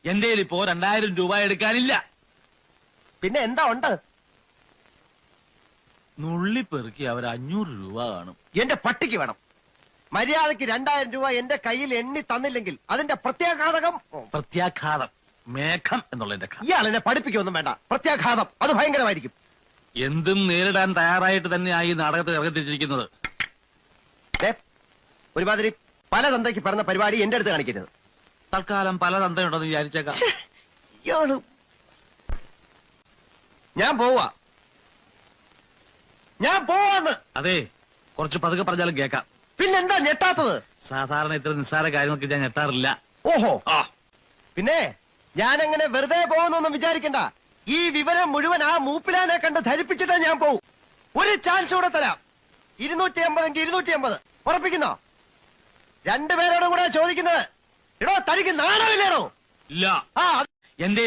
എന്റെ ഇപ്പോ 2000 രൂപ എടുക്കാനില്ല. പിന്നെ എന്താ ഉണ്ട്? നുള്ളിപ്പെറുക്കി അവർ 500 രൂപ കാണും. എന്റെ പട്ടിക്ക് വേണം. മര്യാദക്ക് 2000 രൂപ എന്റെ കയ്യിൽ എണ്ണി തന്നില്ലെങ്കിൽ അതിന്റെ പ്രത്യാഘാതകം. പ്രത്യാഘാതം മേഘം എന്നുള്ളതിന്റെ ഇയാൾ എന്നെ പഠിപ്പിക്കൊന്നും വേണ്ട. പ്രത്യാഘാതം അത് ഭയങ്കരമായിരിക്കും. എന്തും നേരിടാൻ തയ്യാറായിട്ട് തന്നെയായി ഈ നാടകത്തിൽ ഇറങ്ങിത്തിരിച്ചിരിക്കുന്നത്. ഒരുമാതിരി പല തന്തയ്ക്ക് പറഞ്ഞ പരിപാടി എന്റെ അടുത്ത് കാണിക്കരുത്. തൽക്കാലം പല തന്തയുണ്ടെന്ന് വിചാരിച്ചേക്കാം. ഇയാള് ഞാൻ പോവാന്ന്. അതെ, കുറച്ച് പതുക്കെ പറഞ്ഞാലും കേൾക്കാം. പിന്നെന്താ ഞെട്ടാത്തത്? സാധാരണ ഇത്ര നിസ്സാര കാര്യങ്ങൾക്ക് ഞാൻ ഞെട്ടാറില്ല. ഓഹോ, പിന്നെ ഞാൻ അങ്ങനെ വെറുതെ പോകുന്നൊന്നും വിചാരിക്കണ്ട. ഈ വിവരം മുഴുവൻ ആ മൂപ്പിലാനെ കണ്ട് ധരിപ്പിച്ചിട്ടാ ഞാൻ പോവും. ഒരു ചാൻസ് കൂടെ തരാം. 250 250 ഉറപ്പിക്കുന്നോ? രണ്ടുപേരോടും കൂടെ ചോദിക്കുന്നത്. എടോ, തനിക്ക് നാണമില്ലേടോ? ഇല്ല. ആ എന്റെ